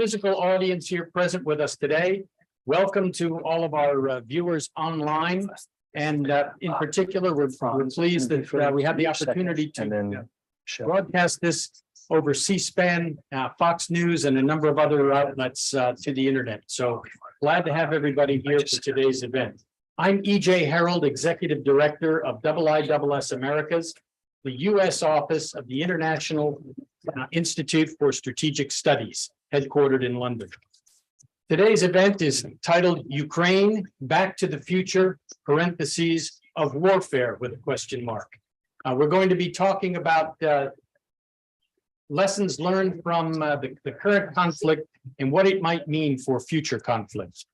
physical audience here present with us today. Welcome to all of our viewers online. And in particular, we're pleased that we have the opportunity to broadcast this over C-SPAN, Fox News, and a number of other outlets to the internet. So glad to have everybody here for today's event. I'm E.J. Harold, Executive Director of IISS Americas, the U.S. office of the International Institute for Strategic Studies, headquartered in London. Today's event is titled Ukraine, Back to the Future, parentheses, of Warfare, with a question mark. We're going to be talking about lessons learned from the current conflict and what it might mean for future conflicts.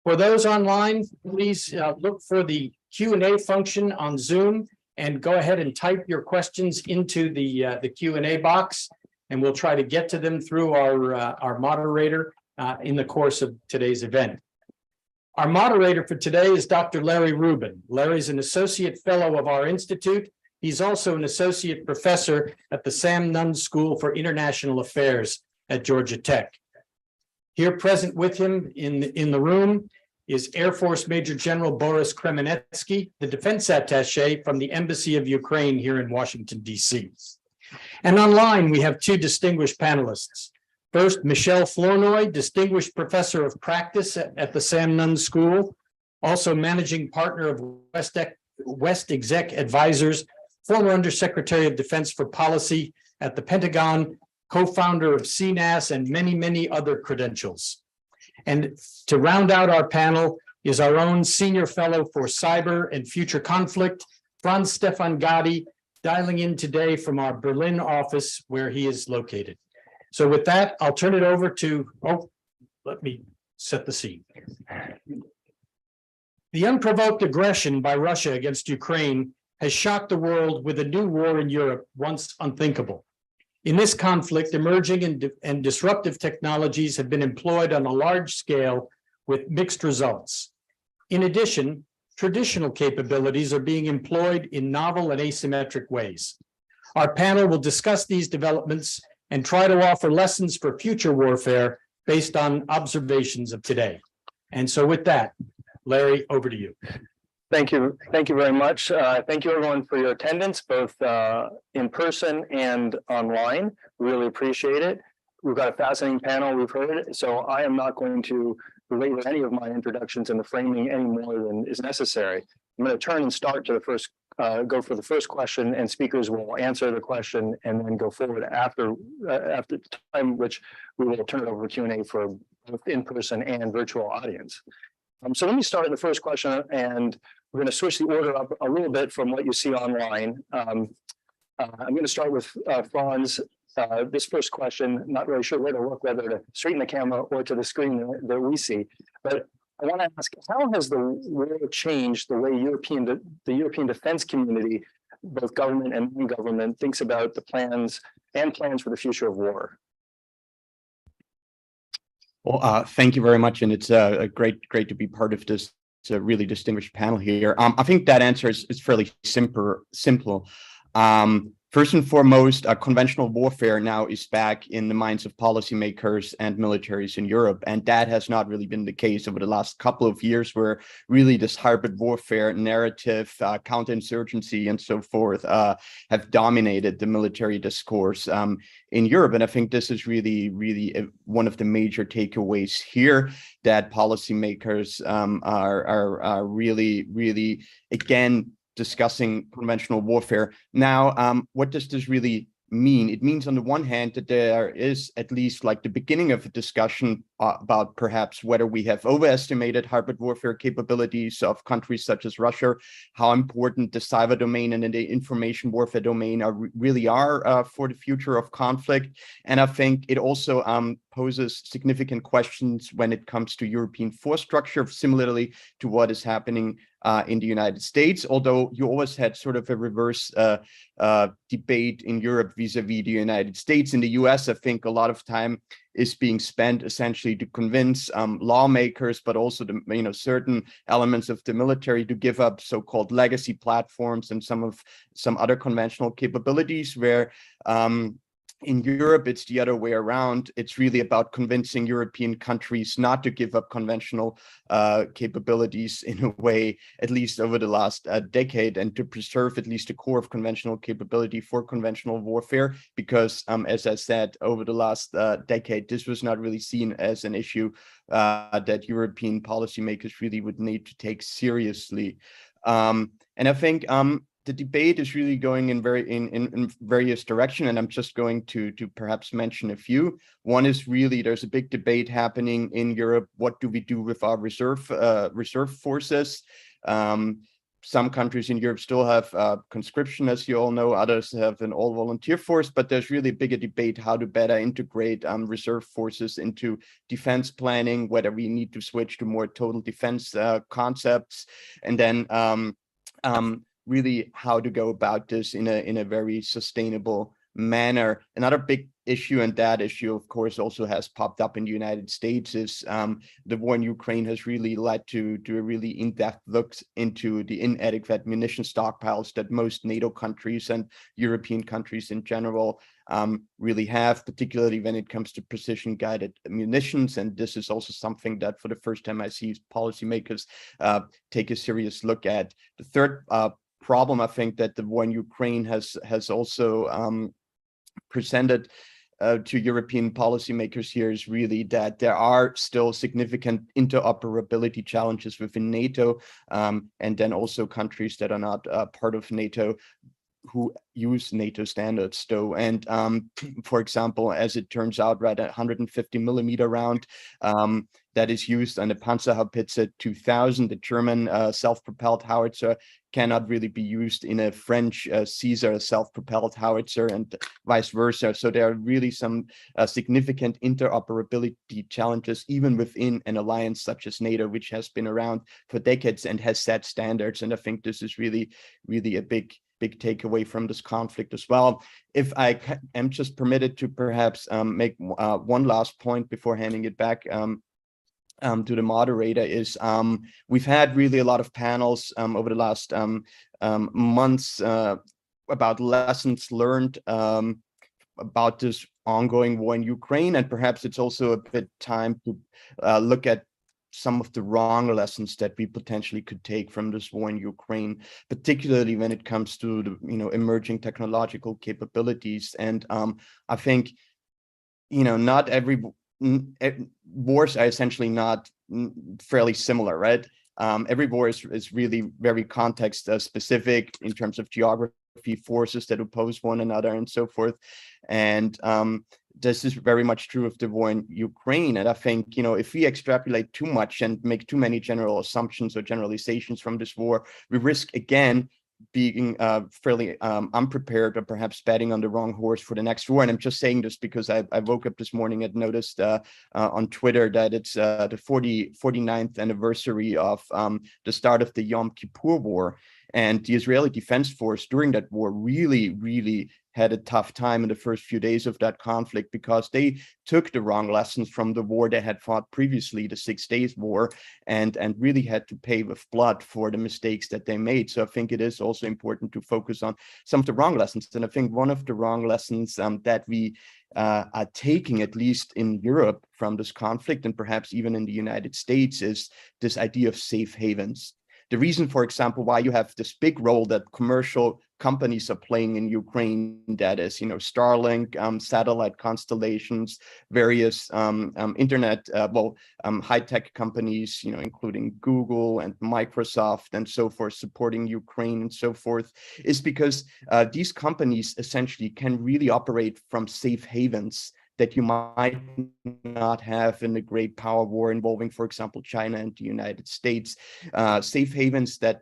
For those online, please look for the Q&A function on Zoom and go ahead and type your questions into the Q&A box, and we'll try to get to them through our moderator in the course of today's event. Our moderator for today is Dr. Larry Rubin. Larry's an associate fellow of our institute. He's also an associate professor at the Sam Nunn School for International Affairs at Georgia Tech. Here present with him in the room is Air Force Major General Boris Kremenetsky, the defense attaché from the Embassy of Ukraine here in Washington, D.C. And online, we have two distinguished panelists. First, Michelle Flournoy, Distinguished Professor of Practice at the Sam Nunn School, also Managing Partner of West Exec Advisors, former Undersecretary of Defense for Policy at the Pentagon, co-founder of CNAS, and many, many other credentials. And to round out our panel is our own Senior Fellow for Cyber and Future Conflict, Franz Stefan Gadi, dialing in today from our Berlin office where he is located. So with that, I'll turn it over to, let me set the scene. The unprovoked aggression by Russia against Ukraine has shocked the world with a new war in Europe once unthinkable. In this conflict, emerging and disruptive technologies have been employed on a large scale with mixed results. In addition, traditional capabilities are being employed in novel and asymmetric ways. Our panel will discuss these developments and try to offer lessons for future warfare based on observations of today. And so with that, Larry, over to you. Thank you. Thank you very much. Thank you everyone for your attendance, both in person and online. Really appreciate it. We've got a fascinating panel, we've heard, so I am not going to relate any of my introductions and the framing any more than is necessary. I'm going to turn and start to the first, go for the first question, and speakers will answer the question and then go forward after time, which we will turn it over to Q&A for both in-person and virtual audience. So let me start with the first question, and we're going to switch the order up a little bit from what you see online. I'm going to start with Franz. This first question, not really sure where to look, whether to straighten the camera or to the screen that we see. But I want to ask, how has the war changed the way the European defense community, both government and non-government, thinks about the plans for the future of war? Well, thank you very much, and it's great to be part of this. It's a really distinguished panel here. I think that answer is fairly simple. First and foremost, conventional warfare now is back in the minds of policymakers and militaries in Europe, and that has not really been the case over the last couple of years, where really this hybrid warfare narrative, counterinsurgency, and so forth have dominated the military discourse in Europe. And I think this is really one of the major takeaways here, that policymakers are really again discussing conventional warfare. Now, what does this really mean? It means on the one hand that there is at least like the beginning of a discussion about perhaps whether we have overestimated hybrid warfare capabilities of countries such as Russia, how important the cyber domain and the information warfare domain really are for the future of conflict. And I think it also poses significant questions when it comes to European force structure, similarly to what is happening in the United States, although you always had sort of a reverse debate in Europe vis-a-vis the United States. In the US, I think a lot of time is being spent essentially to convince lawmakers, but also the, certain elements of the military to give up so-called legacy platforms and some other conventional capabilities, where In Europe, it's the other way around. It's really about convincing European countries not to give up conventional capabilities in a way, at least over the last decade, and to preserve at least the core of conventional capability for conventional warfare. Because, as I said, over the last decade, this was not really seen as an issue that European policymakers really would need to take seriously. And I think the debate is really going in various directions, and I'm just going to perhaps mention a few. One is really there's a big debate happening in Europe. What do we do with our reserve forces? Some countries in Europe still have conscription, as you all know. Others have an all-volunteer force, but there's really a bigger debate how to better integrate reserve forces into defense planning, whether we need to switch to more total defense concepts, and then really how to go about this in a very sustainable manner. Another big issue, and that issue, of course, also has popped up in the United States, is the war in Ukraine has really led to a really in-depth look into the inadequate munition stockpiles that most NATO countries and European countries in general really have, particularly when it comes to precision-guided munitions. And this is also something that, for the first time, I see policymakers take a serious look at. The third problem, I think, that the war in Ukraine has also presented to European policymakers here is really that there are still significant interoperability challenges within NATO, and then also countries that are not part of NATO who use NATO standards though. And for example, as it turns out, right, a 150 millimeter round that is used on the Panzerhaubitze 2000, the German self-propelled howitzer, cannot really be used in a French Caesar self-propelled howitzer, and vice versa. So there are really some significant interoperability challenges, even within an alliance such as NATO, which has been around for decades and has set standards. And I think this is really a big takeaway from this conflict as well. If I am just permitted to perhaps make one last point before handing it back to the moderator, is we've had really a lot of panels over the last months about lessons learned about this ongoing war in Ukraine, and perhaps it's also a bit time to look at some of the wrong lessons that we potentially could take from this war in Ukraine, particularly when it comes to the emerging technological capabilities. And I think not every wars are essentially not fairly similar, right? Every war is really very context specific in terms of geography, forces that oppose one another, and so forth. And this is very much true of the war in Ukraine. And I think, if we extrapolate too much and make too many general assumptions or generalizations from this war, we risk again being fairly unprepared, or perhaps betting on the wrong horse for the next war. And I'm just saying this because I woke up this morning and noticed on Twitter that it's the 49th anniversary of the start of the Yom Kippur War. And the Israeli Defense Force during that war really had a tough time in the first few days of that conflict, because they took the wrong lessons from the war they had fought previously, the 6 Days War, and really had to pay with blood for the mistakes that they made. So I think it is also important to focus on some of the wrong lessons. And I think one of the wrong lessons that we are taking, at least in Europe, from this conflict, and perhaps even in the United States, is this idea of safe havens. The reason, for example, why you have this big role that commercial companies are playing in Ukraine, that is, Starlink, satellite constellations, various internet, high-tech companies, including Google and Microsoft and so forth, supporting Ukraine and so forth, is because these companies essentially can really operate from safe havens that you might not have in the great power war involving, for example, China and the United States. Safe havens that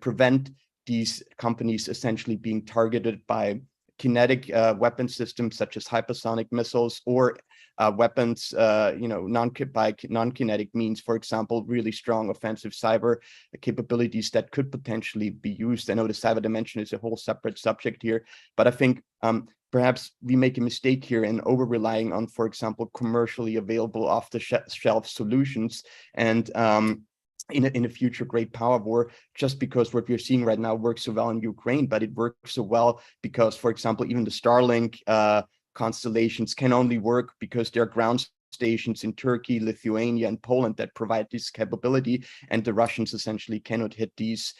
prevent these companies essentially being targeted by kinetic weapon systems such as hypersonic missiles, or weapons, by non-kinetic means, for example, really strong offensive cyber capabilities that could potentially be used. I know the cyber dimension is a whole separate subject here, but I think perhaps we make a mistake here in over-relying on, for example, commercially available off-the-shelf solutions, and in a future great power war, just because what we're seeing right now works so well in Ukraine, but it works so well because, for example, even the Starlink constellations can only work because there are ground stations in Turkey, Lithuania, and Poland that provide this capability, and the Russians essentially cannot hit these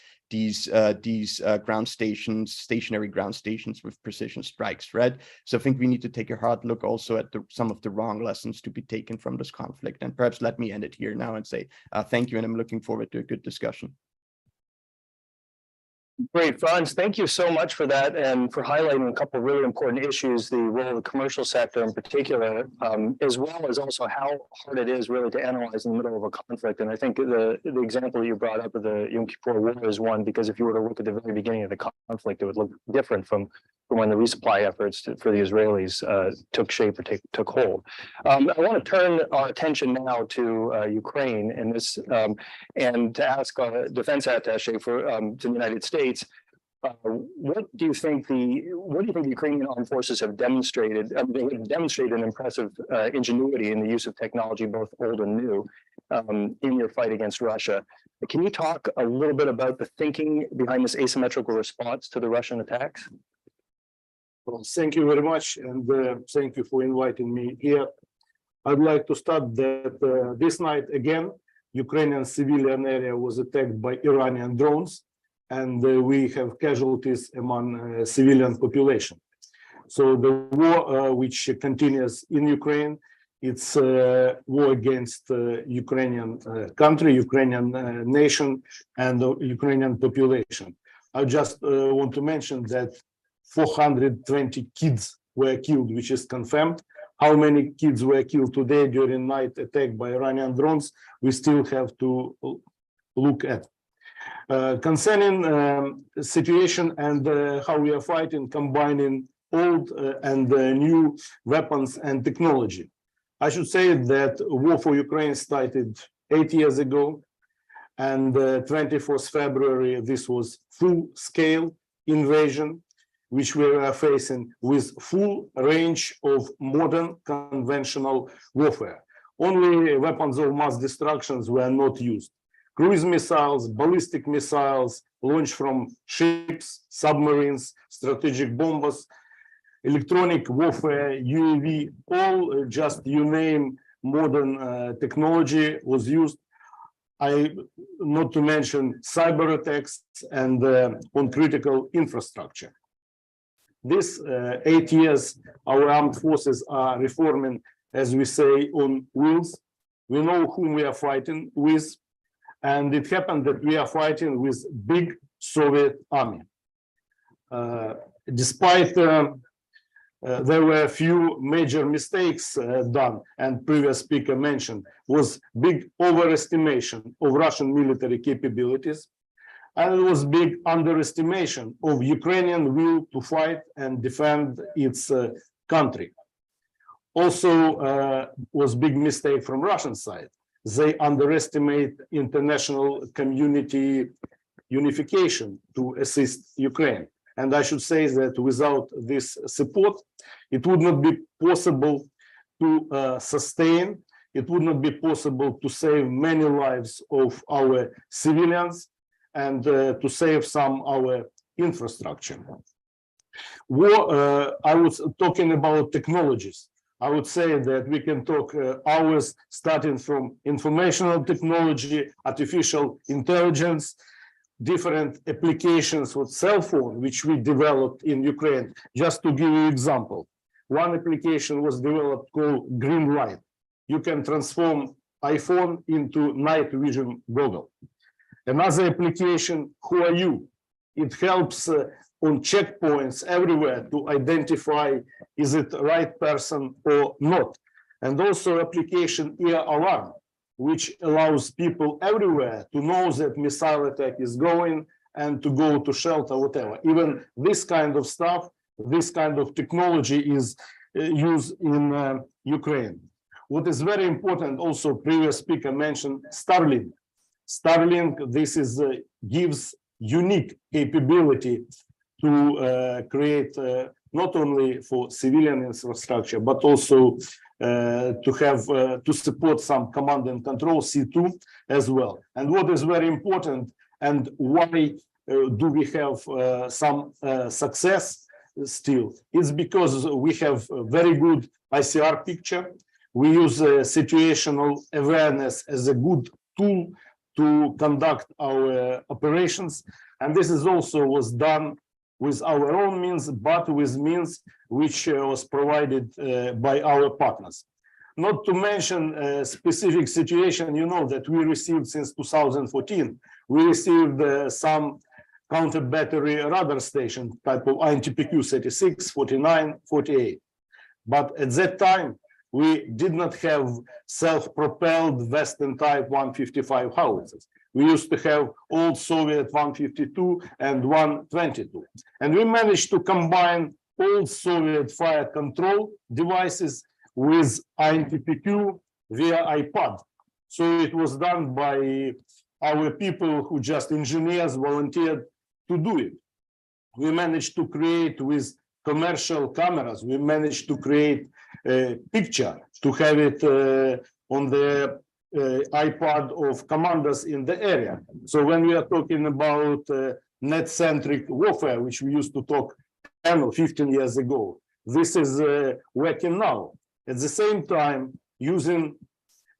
ground stations, stationary ground stations, with precision strikes, right? So I think we need to take a hard look also at some of the wrong lessons to be taken from this conflict. And perhaps let me end it here now and say thank you, and I'm looking forward to a good discussion. Great, Franz, thank you so much for that and for highlighting a couple of really important issues, the role of the commercial sector in particular, as well as also how hard it is really to analyze in the middle of a conflict. And I think the example you brought up of the Yom Kippur War is one, because if you were to look at the very beginning of the conflict, it would look different from when the resupply efforts for the Israelis took shape or took hold. I want to turn our attention now to Ukraine and this, and to ask our defense attaché to the United States. What do you think the Ukrainian armed forces have demonstrated? They have demonstrated an impressive ingenuity in the use of technology, both old and new, in your fight against Russia. Can you talk a little bit about the thinking behind this asymmetrical response to the Russian attacks? Well, thank you very much, and thank you for inviting me here. I'd like to start that this night again, Ukrainian civilian area was attacked by Iranian drones, and we have casualties among civilian population. So the war which continues in Ukraine, it's a war against Ukrainian country, Ukrainian nation, and the Ukrainian population. I just want to mention that 420 kids were killed, which is confirmed. How many kids were killed today during night attack by Iranian drones, we still have to look at. Concerning situation and how we are fighting, combining old and new weapons and technology. I should say that war for Ukraine started 8 years ago, and 24th February, this was full-scale invasion, which we are facing with full range of modern conventional warfare. Only weapons of mass destructions were not used. Cruise missiles, ballistic missiles launched from ships, submarines, strategic bombers, electronic warfare, UAV, all just you name modern technology was used. Not to mention cyber attacks and on critical infrastructure. This 8 years, our armed forces are reforming, as we say, on wheels. We know whom we are fighting with, and it happened that we are fighting with big Soviet army. Despite there were a few major mistakes done, and previous speaker mentioned, was big overestimation of Russian military capabilities. And it was big underestimation of Ukrainian will to fight and defend its country. Also was big mistake from Russian side. They underestimate international community unification to assist Ukraine. And I should say that without this support, it would not be possible to sustain, it would not be possible to save many lives of our civilians, and to save some our infrastructure. War, I was talking about technologies. I would say that we can talk hours starting from informational technology, artificial intelligence, different applications with cell phone, which we developed in Ukraine. Just to give you an example, one application was developed called Green Light. You can transform iPhone into night vision goggle. Another application, Who Are You? It helps on checkpoints everywhere to identify is it the right person or not. And also application Ear Alarm, which allows people everywhere to know that missile attack is going and to go to shelter, whatever. Even this kind of stuff, this kind of technology is used in Ukraine. What is very important, also previous speaker mentioned, Starlink. Starlink, this is gives unique capability to create not only for civilian infrastructure, but also to have to support some command and control C2 as well. And what is very important, and why do we have some success still. It's because we have a very good ICR picture. We use situational awareness as a good tool to conduct our operations. And this is also was done with our own means, but with means which was provided by our partners. Not to mention a specific situation, you know, that we received since 2014. We received some counter battery radar station type of INTPQ 36, 49, 48. But at that time, we did not have self-propelled Western type 155 howitzers. We used to have old Soviet 152 and 122. And we managed to combine old Soviet fire control devices with INTPQ via iPad. So it was done by our people who just engineers volunteered to do it. We managed to create with commercial cameras, we managed to create a picture to have it on the iPad of commanders in the area. So when we are talking about net-centric warfare, which we used to talk 10 or 15 years ago, this is working now. At the same time, using,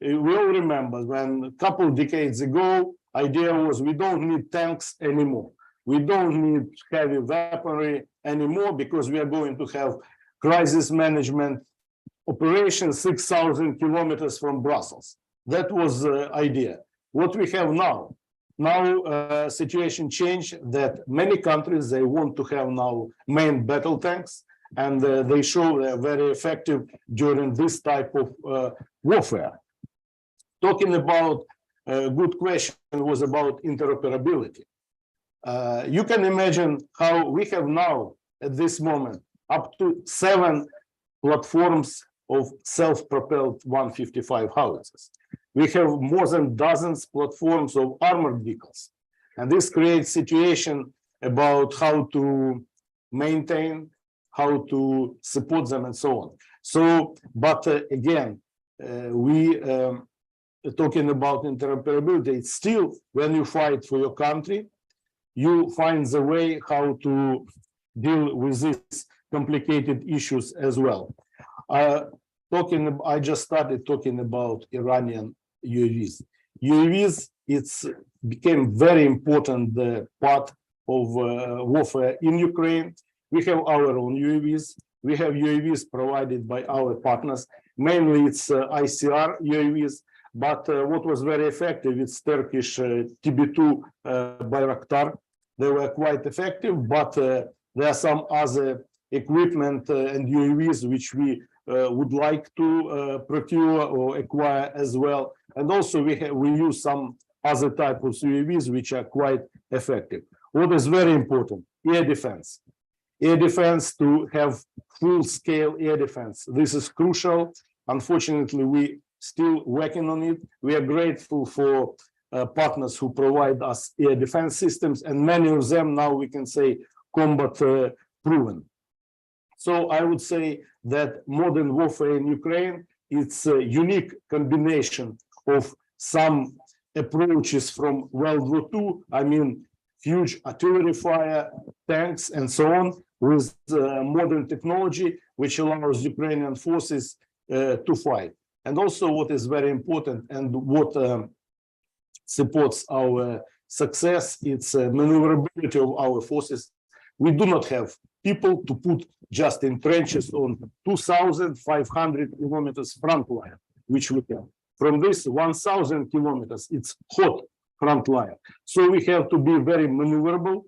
we all remember when a couple of decades ago, idea was we don't need tanks anymore. We don't need heavy weaponry anymore because we are going to have crisis management operations 6,000 kilometers from Brussels. That was the idea. What we have now, situation changed that many countries, they want to have now main battle tanks, and they show they're very effective during this type of warfare. Talking about a good question was about interoperability. You can imagine how we have now, at this moment, up to 7 platforms of self-propelled 155 howitzers. We have more than dozens platforms of armored vehicles. And this creates situation about how to maintain, how to support them, and so on. So, but again, we talking about interoperability, it's still when you fight for your country, you find the way how to deal with these complicated issues as well. I just started talking about Iranian UAVs. UAVs, it's became very important part of warfare in Ukraine. We have our own UAVs. We have UAVs provided by our partners. Mainly it's ICR UAVs, but what was very effective, it's Turkish TB2 Bayraktar. They were quite effective, but there are some other equipment and UAVs which we would like to procure or acquire as well. And also we use some other type of UAVs which are quite effective. What is very important, air defense. Air defense, to have full-scale air defense. This is crucial. Unfortunately, we still working on it. We are grateful for partners who provide us air defense systems, and many of them now we can say combat proven. So I would say that modern warfare in Ukraine, it's a unique combination of some approaches from World War II, I mean, huge artillery fire, tanks, and so on, with modern technology, which allows Ukrainian forces to fight. And also what is very important and what supports our success, it's maneuverability of our forces. We do not have people to put just in trenches on 2,500 kilometers front line, which we have. From this 1,000 kilometers, it's hot front line. So we have to be very maneuverable.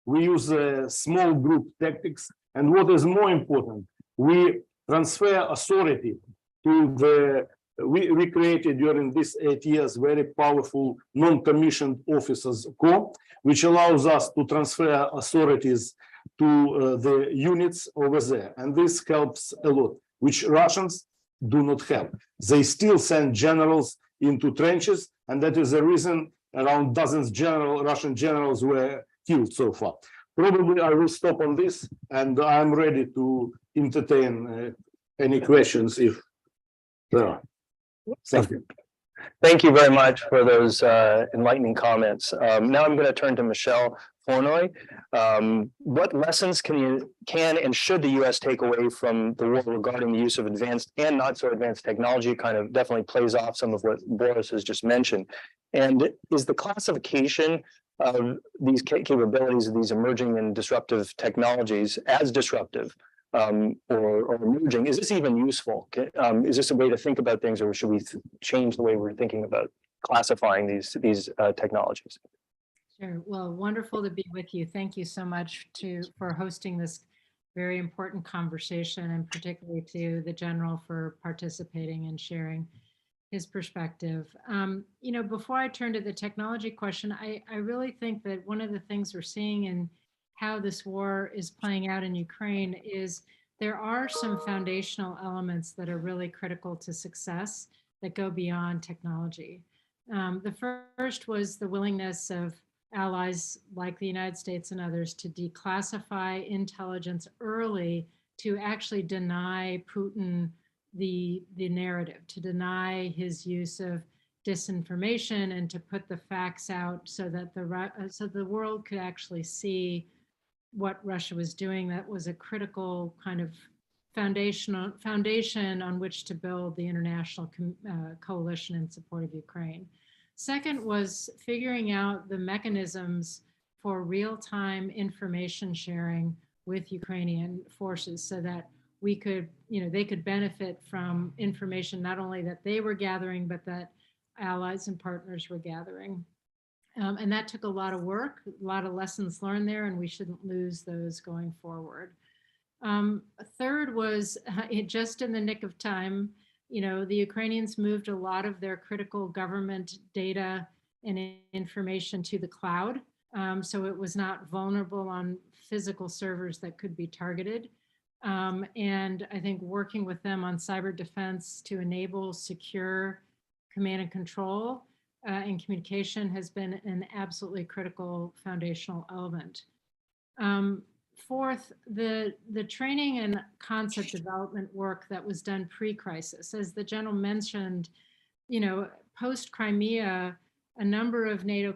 We use small group tactics. And what is more important, we transfer authority to the, we created during these 8 years very powerful non-commissioned officers corps, which allows us to transfer authorities to the units over there. And this helps a lot, which Russians do not have. They still send generals into trenches, and that is the reason around dozens Russian generals were killed so far. Probably I will stop on this, and I'm ready to entertain any questions if there are. Thank you. Thank you very much for those enlightening comments. Now I'm going to turn to Michelle Flournoy. What lessons can and should the U.S. take away from the war regarding the use of advanced and not so advanced technology? Kind of definitely plays off some of what Boris has just mentioned. And is the classification of these capabilities of these emerging and disruptive technologies as disruptive or emerging? Is this even useful? Is this a way to think about things, or should we change the way we're thinking about classifying these technologies? Sure. Well, wonderful to be with you. Thank you so much for hosting this very important conversation, and particularly to the General for participating and sharing his perspective. You know, before I turn to the technology question, I really think that one of the things we're seeing in how this war is playing out in Ukraine is there are some foundational elements that are really critical to success that go beyond technology. The first was the willingness of allies like the United States and others to declassify intelligence early, to actually deny Putin the narrative, to deny his use of disinformation, and to put the facts out so that the world could actually see what Russia was doing. That was a critical kind of foundation on which to build the international coalition in support of Ukraine. Second was figuring out the mechanisms for real-time information sharing with Ukrainian forces so that we could, they could benefit from information not only that they were gathering, but that allies and partners were gathering. And that took a lot of work, a lot of lessons learned there, and we shouldn't lose those going forward. Third was just in the nick of time, the Ukrainians moved a lot of their critical government data and information to the cloud. So it was not vulnerable on physical servers that could be targeted. And I think working with them on cyber defense to enable secure command and control and communication has been an absolutely critical foundational element. Fourth, the training and concept development work that was done pre-crisis. As the General mentioned, post-Crimea, a number of NATO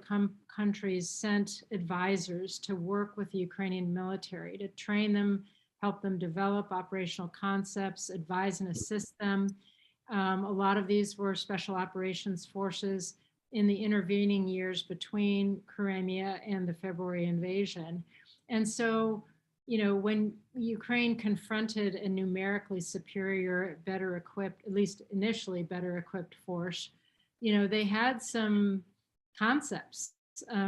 countries sent advisors to work with the Ukrainian military to train them, help them develop operational concepts, advise and assist them. A lot of these were special operations forces in the intervening years between Crimea and the February invasion. And so, when Ukraine confronted a numerically superior, better equipped, at least initially better equipped force, they had some concepts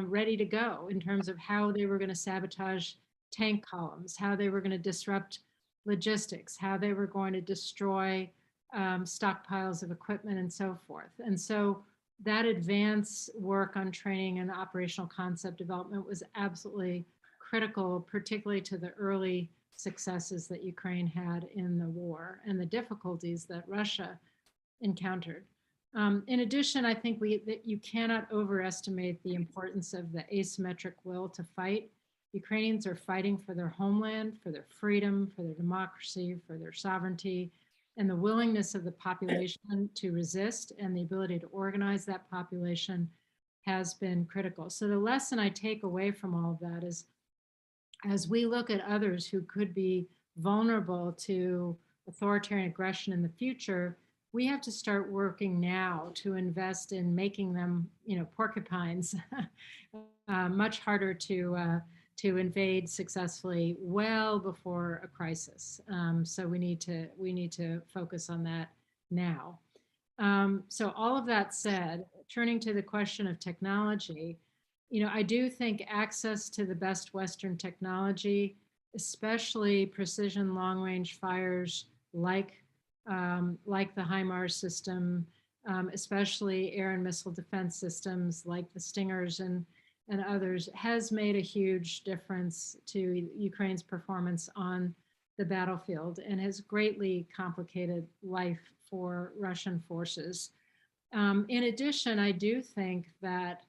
ready to go in terms of how they were going to sabotage tank columns, how they were going to disrupt logistics, how they were going to destroy stockpiles of equipment and so forth. And so that advanced work on training and operational concept development was absolutely critical, particularly to the early successes that Ukraine had in the war and the difficulties that Russia encountered. In addition, I think that you cannot overestimate the importance of the asymmetric will to fight. Ukrainians are fighting for their homeland, for their freedom, for their democracy, for their sovereignty, and the willingness of the population to resist and the ability to organize that population has been critical. So the lesson I take away from all of that is, as we look at others who could be vulnerable to authoritarian aggression in the future, we have to start working now to invest in making them, porcupines, much harder to invade successfully well before a crisis. So we need to focus on that now. So all of that said, turning to the question of technology, I do think access to the best Western technology, especially precision long-range fires like the HIMARS system, especially air and missile defense systems like the Stingers and others, has made a huge difference to Ukraine's performance on the battlefield and has greatly complicated life for Russian forces. In addition, I do think that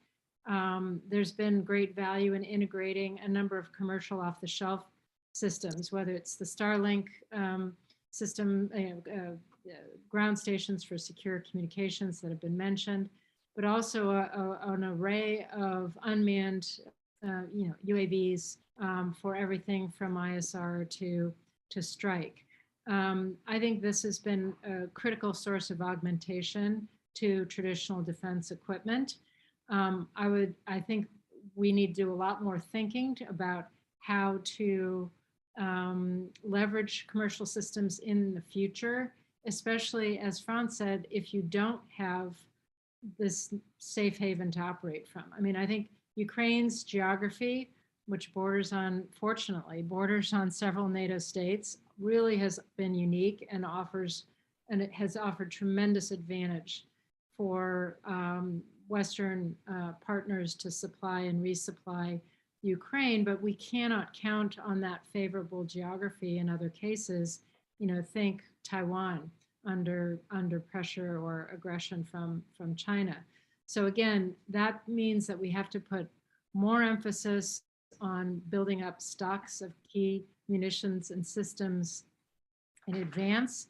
there's been great value in integrating a number of commercial off-the-shelf systems, whether it's the Starlink system, ground stations for secure communications that have been mentioned, but also an array of unmanned, UAVs for everything from ISR to strike. I think this has been a critical source of augmentation to traditional defense equipment. I think we need to do a lot more thinking about how to leverage commercial systems in the future, especially, as Franz said, if you don't have this safe haven to operate from. I mean, I think Ukraine's geography, which fortunately borders on several NATO states, really has been unique and it has offered tremendous advantage for Western partners to supply and resupply Ukraine, but we cannot count on that favorable geography in other cases. Think Taiwan under pressure or aggression from China. So again, that means that we have to put more emphasis on building up stocks of key munitions and systems in advance,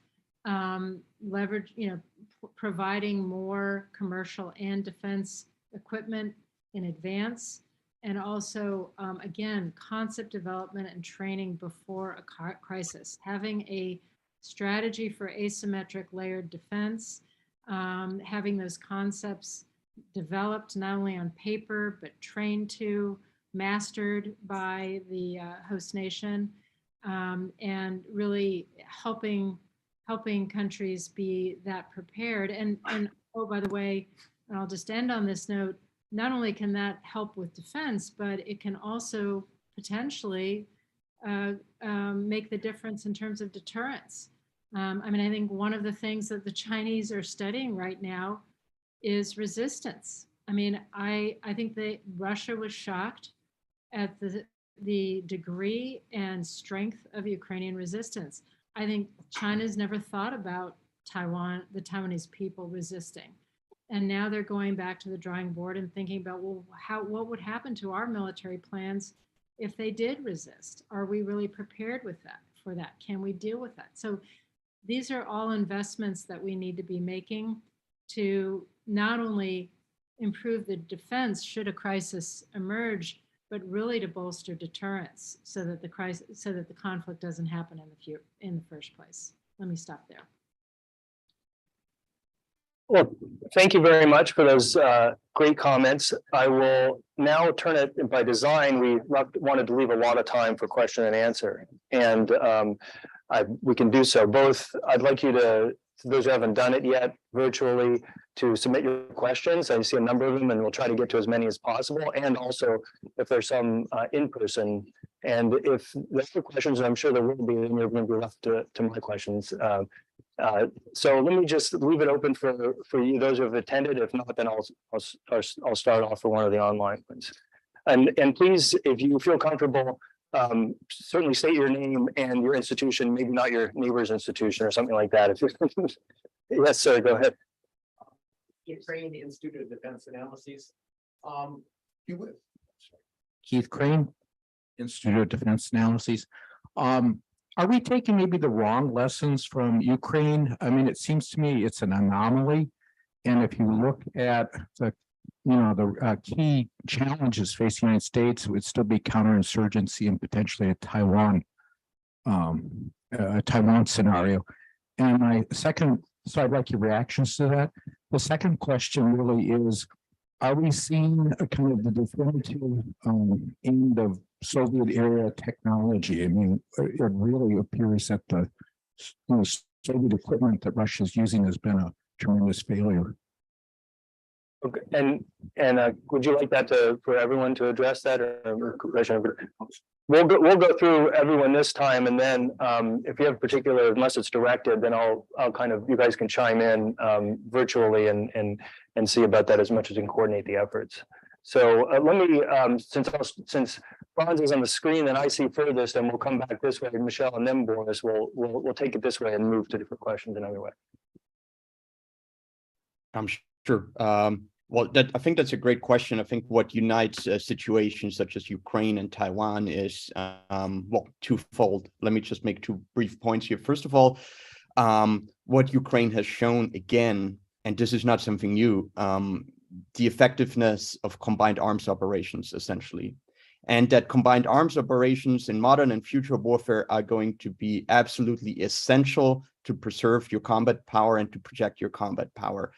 providing more commercial and defense equipment in advance, and also, again, concept development and training before a crisis, having a strategy for asymmetric layered defense, having those concepts developed not only on paper, but trained to, mastered by the host nation, and really helping countries be that prepared. And oh, by the way, and I'll just end on this note, not only can that help with defense, but it can also potentially make the difference in terms of deterrence. I mean, I think one of the things that the Chinese are studying right now is resistance. I mean, I think Russia was shocked at the degree and strength of Ukrainian resistance. I think China's never thought about Taiwan, the Taiwanese people resisting. And now they're going back to the drawing board and thinking about, well, what would happen to our military plans if they did resist? Are we really prepared for that? Can we deal with that? So these are all investments that we need to be making to not only improve the defense should a crisis emerge, but really to bolster deterrence so that the conflict doesn't happen in the first place. Let me stop there. Well, thank you very much for those great comments. I will now turn it, by design, we wanted to leave a lot of time for question and answer. And we can do so. Both, I'd like you to those who haven't done it yet, virtually, to submit your questions. I see a number of them, and we'll try to get to as many as possible. And also, if there's some in person, and if there's questions, I'm sure there will be, and you're going to be left to my questions. So let me just leave it open for you, those who have attended. If not, then I'll start off for one of the online ones. And please, if you feel comfortable, certainly state your name and your institution, maybe not your neighbor's institution or something like that. If yes, sir, go ahead. Ukraine Institute of Defense Analyses. Keith Crane, Institute of Defense Analyses. Are we taking maybe the wrong lessons from Ukraine? I mean, it seems to me it's an anomaly. And if you look at the key challenges facing the United States, it would still be counterinsurgency and potentially a Taiwan scenario. And my second, so I'd like your reactions to that. The second question really is, are we seeing a kind of the definitive end of Soviet era technology? I mean, it really appears that the Soviet equipment that Russia is using has been a tremendous failure. Okay, and would you like that for everyone to address that, or we'll go through everyone this time, and then if you have particular, unless it's directed, then I'll kind of, you guys can chime in virtually and see about that as much as you can coordinate the efforts. So let me since Franz is on the screen and I see furthest, and we'll come back this way, Michelle, and then Boris. We'll take it this way and move to different questions another way. I'm sure. Well, I think that's a great question. I think what unites situations such as Ukraine and Taiwan is, well, twofold. Let me just make two brief points here. First of all, what Ukraine has shown again, and this is not something new, the effectiveness of combined arms operations, essentially. And that combined arms operations in modern and future warfare are going to be absolutely essential to preserve your combat power and to project your combat power.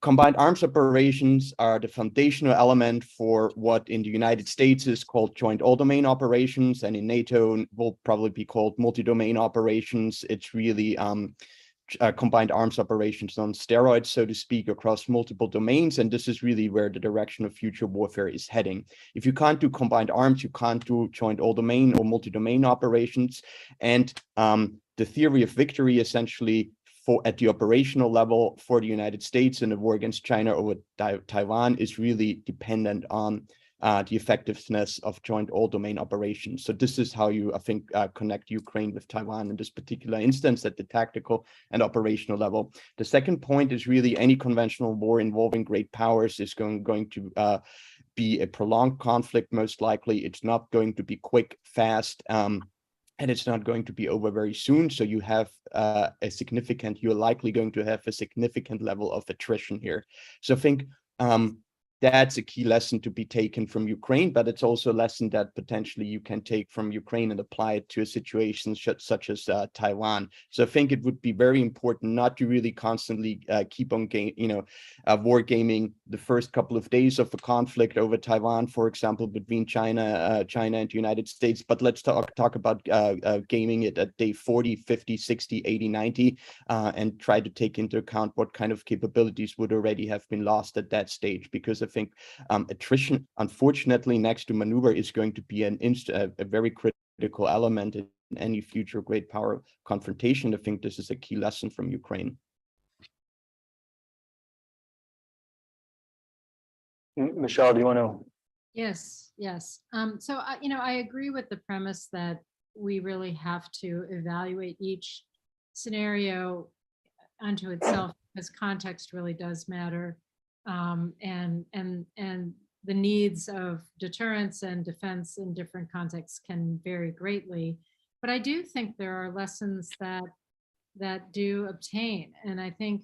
Combined arms operations are the foundational element for what in the United States is called joint all-domain operations, and in NATO will probably be called multi-domain operations. It's really combined arms operations on steroids, so to speak, across multiple domains. And this is really where the direction of future warfare is heading. If you can't do combined arms, you can't do joint all-domain or multi-domain operations. And the theory of victory essentially at the operational level for the United States in the war against China over Taiwan is really dependent on the effectiveness of joint all-domain operations. So this is how you, I think, connect Ukraine with Taiwan in this particular instance at the tactical and operational level. The second point is really any conventional war involving great powers is going to be a prolonged conflict, most likely. It's not going to be quick, fast, and it's not going to be over very soon. So you have you're likely going to have a significant level of attrition here. So I think that's a key lesson to be taken from Ukraine, but it's also a lesson that potentially you can take from Ukraine and apply it to a situation such as Taiwan. So I think it would be very important not to really constantly keep on war gaming the first couple of days of the conflict over Taiwan, for example, between China and the United States. But let's talk about gaming it at day 40, 50, 60, 80, 90, and try to take into account what kind of capabilities would already have been lost at that stage, because I think attrition, unfortunately, next to maneuver is going to be a very critical element in any future great power confrontation. I think this is a key lesson from Ukraine. Michelle, do you want to? Yes, yes. So, I agree with the premise that we really have to evaluate each scenario unto itself, because context really does matter. And the needs of deterrence and defense in different contexts can vary greatly. But I do think there are lessons that do obtain. And I think,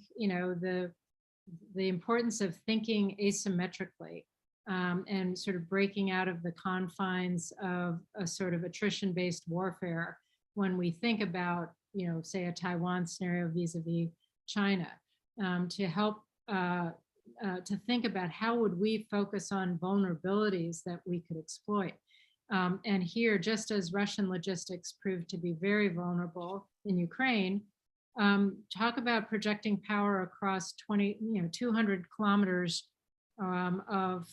the importance of thinking asymmetrically, and sort of breaking out of the confines of a sort of attrition-based warfare when we think about, say a Taiwan scenario vis-a-vis China, to help to think about how would we focus on vulnerabilities that we could exploit. And here, just as Russian logistics proved to be very vulnerable in Ukraine, talk about projecting power across 200 kilometers of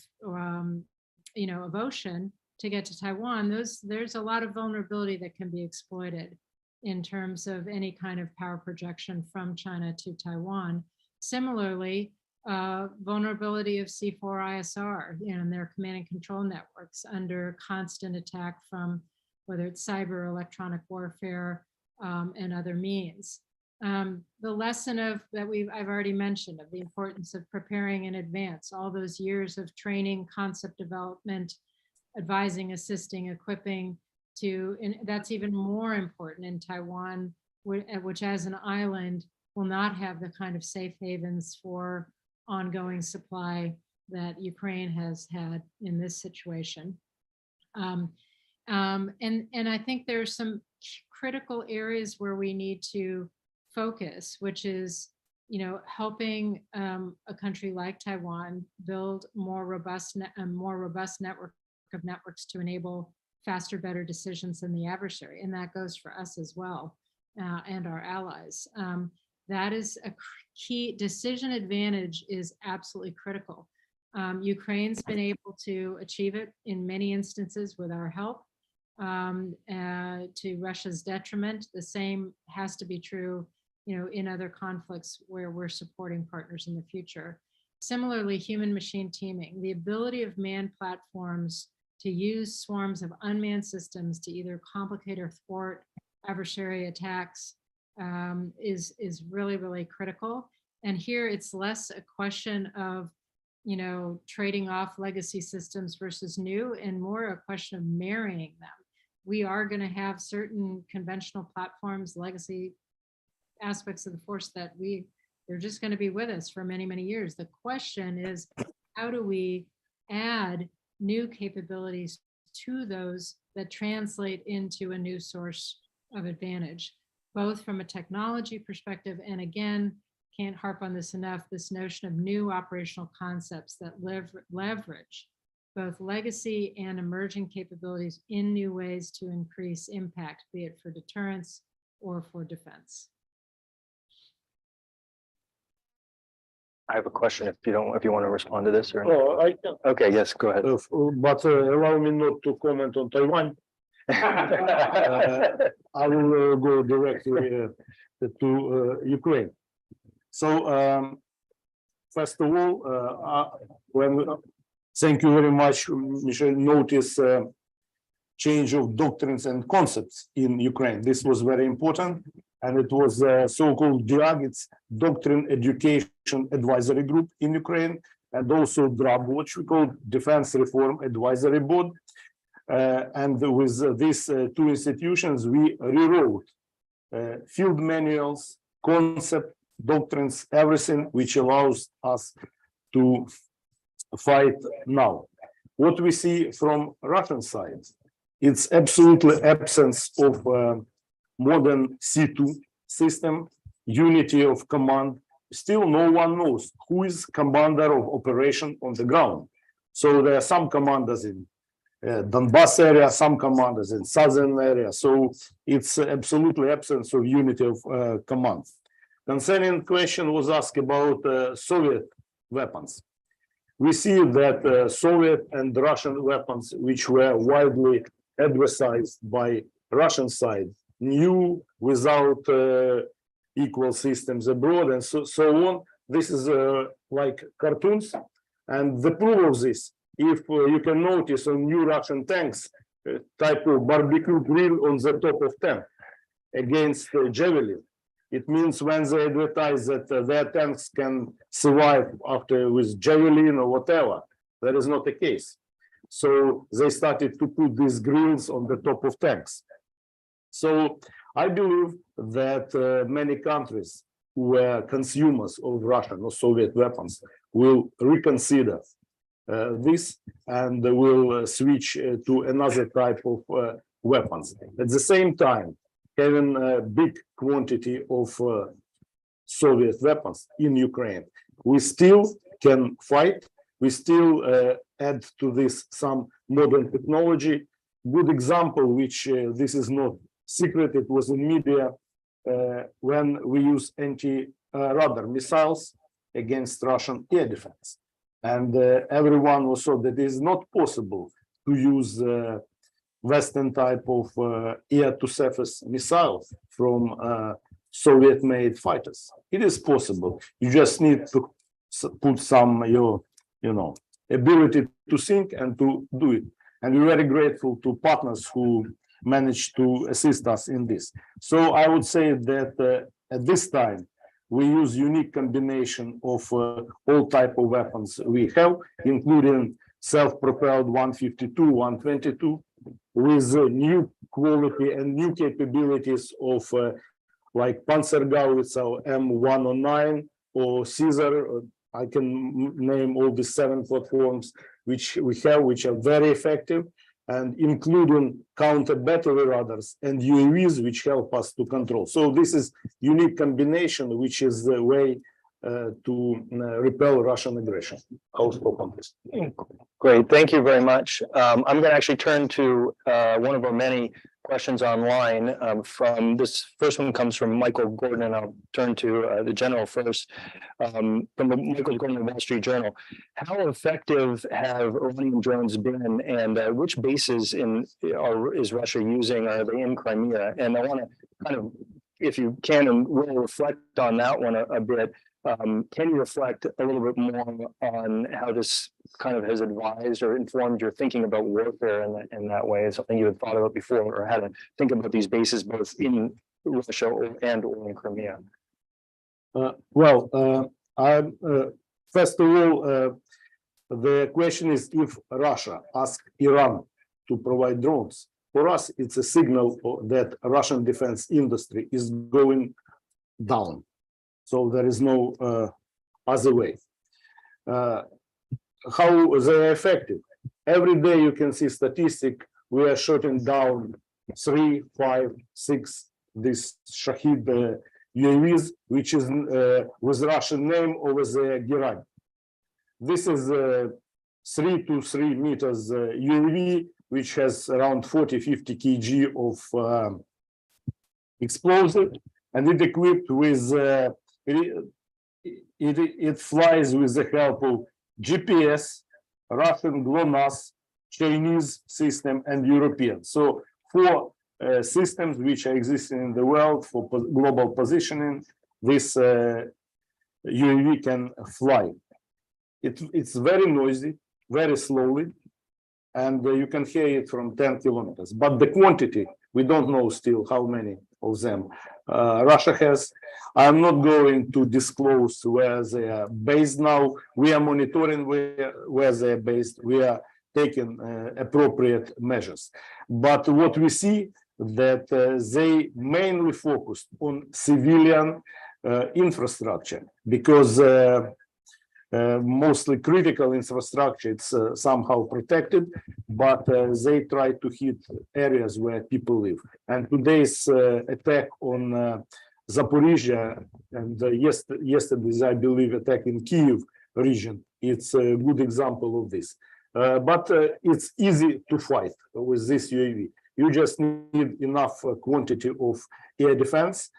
ocean to get to Taiwan. There's a lot of vulnerability that can be exploited in terms of any kind of power projection from China to Taiwan. Similarly, vulnerability of C4ISR, and their command and control networks under constant attack from whether it's cyber, electronic warfare, and other means. The lesson that I've already mentioned, of the importance of preparing in advance, all those years of training, concept development, advising, assisting, equipping, and that's even more important in Taiwan, which as an island will not have the kind of safe havens for ongoing supply that Ukraine has had in this situation. And I think there's some critical areas where we need to focus, which is, helping a country like Taiwan build a more robust network of networks to enable faster, better decisions than the adversary. And that goes for us as well, and our allies. That is a key. Decision advantage is absolutely critical. Ukraine's been able to achieve it in many instances with our help, to Russia's detriment. The same has to be true, in other conflicts where we're supporting partners in the future. Similarly, human machine teaming, the ability of manned platforms to use swarms of unmanned systems to either complicate or thwart adversary attacks, is really, really critical. And here it's less a question of, trading off legacy systems versus new, and more a question of marrying them. We are going to have certain conventional platforms, legacy aspects of the force that they're just going to be with us for many, many years. The question is, how do we add new capabilities to those that translate into a new source of advantage, both from a technology perspective, and again, can't harp on this enough, this notion of new operational concepts that leverage both legacy and emerging capabilities in new ways to increase impact, be it for deterrence or for defense. I have a question if you want to respond to this or. Oh, I can, Okay, yes, go ahead. but allow me not to comment on Taiwan. I will go directly to Ukraine. So first of all, thank you very much, Michelle. Notice change of doctrines and concepts in Ukraine. This was very important, and it was so-called DIAG, it's Doctrine Education Advisory Group in Ukraine, and also DRAB, which we call Defense Reform Advisory Board. And with these two institutions, we rewrote field manuals, concept, doctrines, everything which allows us to fight now. What we see from Russian side, it's absolutely absence of modern C2 system, unity of command. Still no one knows who is commander of operation on the ground. So there are some commanders in Donbass area, some commanders in southern area. So it's absolutely absence of unity of command. Concerning question was asked about Soviet weapons. We see that Soviet and Russian weapons, which were widely advertised by Russian side, new without equal systems abroad and so on. This is like cartoons, and the proof of this, if you can notice on new Russian tanks, type of barbecue grill on the top of tank against Javelin. It means when they advertise that their tanks can survive after with Javelin or whatever, that is not the case. So they started to put these grills on the top of tanks. So I believe that many countries who were consumers of Russian or Soviet weapons will reconsider this and will switch to another type of weapons. At the same time, having a big quantity of Soviet weapons in Ukraine, we still can fight. We still add to this some modern technology. Good example, which this is not secret, it was in media when we use anti-radar missiles against Russian air defense. And everyone was saw that it is not possible to use Western type of air-to-surface missiles from Soviet-made fighters. It is possible. You just need to put some ability to think and to do it. And we're very grateful to partners who managed to assist us in this. So I would say that at this time, we use unique combination of all type of weapons we have, including self-propelled 152, 122, with new quality and new capabilities of like Panzergaubitze or M109 or Caesar. I can name all the 7 platforms which we have, which are very effective, and including counter battery radars and UAVs, which help us to control. So this is unique combination, which is the way to repel Russian aggression. I'll stop on this. Great, thank you very much. I'm going to actually turn to one of our many questions online. From this first one comes from Michael Gordon, and I'll turn to the general first. From Michael Gordon of the Wall Street Journal, how effective have Iranian drones been, and which bases is Russia using? Are they in Crimea? And I want to kind of, if you can and will, reflect on that one a bit. Can you reflect a little bit more on how this kind of has advised or informed your thinking about warfare in that way? Is something you had thought about before, or how to think about these bases both in Russia or in Crimea? First of all, the question is if Russia asks Iran to provide drones. For us, it's a signal that Russian defense industry is going down. So there is no other way. How they are effective? Every day you can see statistic. We are shooting down 3, 5, 6 this Shahid UAVs, which is with Russian name over the Giran. This is 3 to 3 meters UAV, which has around 40-50 kg of explosive, and it equipped with it flies with the help of GPS, Russian GLONASS, Chinese system, and European. So 4 systems which are existing in the world for global positioning, this UAV can fly. It's very noisy, very slowly, and you can hear it from 10 kilometers. But the quantity, we don't know still how many of them Russia has. I'm not going to disclose where they are based now. We are monitoring where they are based. We are taking appropriate measures. But what we see that they mainly focused on civilian infrastructure, because mostly critical infrastructure, it's somehow protected, but they try to hit areas where people live. And today's attack on Zaporizhia and yesterday's, I believe, attack in Kyiv region, it's a good example of this. But it's easy to fight with this UAV. You just need enough quantity of air defense.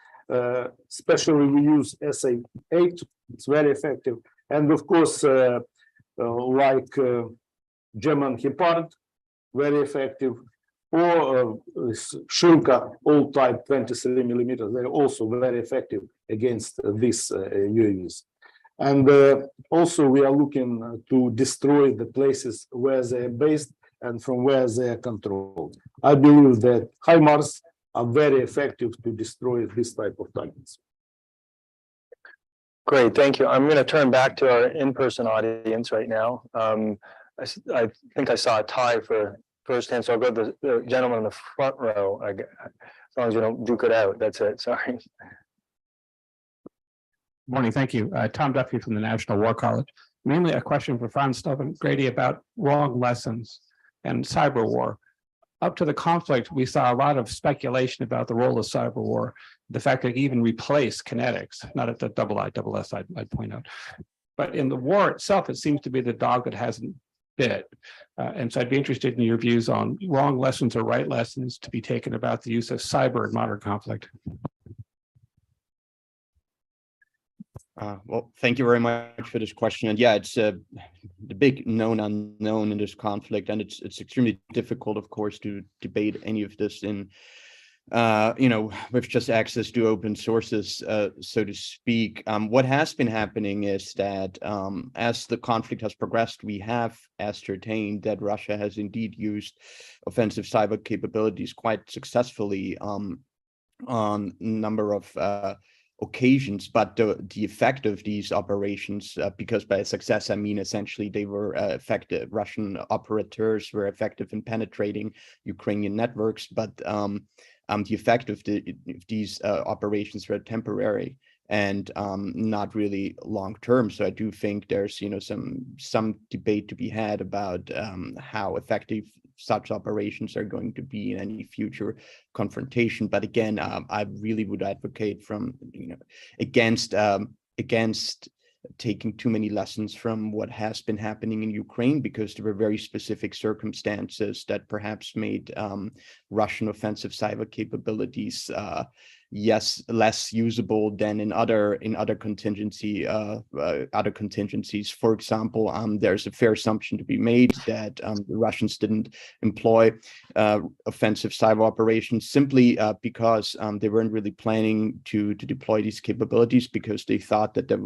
Especially we use SA-8, it's very effective. And of course, like German Gepard, very effective, or Shilka, old type 23 millimeters, they're also very effective against these UAVs. And also we are looking to destroy the places where they're based and from where they are controlled. I believe that HIMARS are very effective to destroy this type of targets. Great, thank you. I'm going to turn back to our in-person audience right now. I think I saw a tie for first hand, so I'll go to the gentleman in the front row. As long as you don't duke it out, that's it. Sorry. Morning, thank you. Tom Duffy from the National War College. Mainly a question for Franz Grady about wrong lessons and cyber war. Up to the conflict, we saw a lot of speculation about the role of cyber war, the fact that it even replaced kinetics, not at the ISS, I'd point out. But in the war itself, it seems to be the dog that hasn't bit. And so I'd be interested in your views on wrong lessons or right lessons to be taken about the use of cyber in modern conflict. Well, thank you very much for this question. And yeah, it's the big known unknown in this conflict, and it's extremely difficult, of course, to debate any of this in with just access to open sources, so to speak. What has been happening is that as the conflict has progressed, we have ascertained that Russia has indeed used offensive cyber capabilities quite successfully on a number of occasions, but the effect of these operations, because by success I mean essentially they were effective, Russian operators were effective in penetrating Ukrainian networks, but the effect of these operations were temporary and not really long term. So I do think there's some debate to be had about how effective such operations are going to be in any future confrontation. But again, I really would advocate against taking too many lessons from what has been happening in Ukraine, because there were very specific circumstances that perhaps made Russian offensive cyber capabilities less usable than in other contingencies. For example, there's a fair assumption to be made that the Russians didn't employ offensive cyber operations simply because they weren't really planning to deploy these capabilities, because they thought that there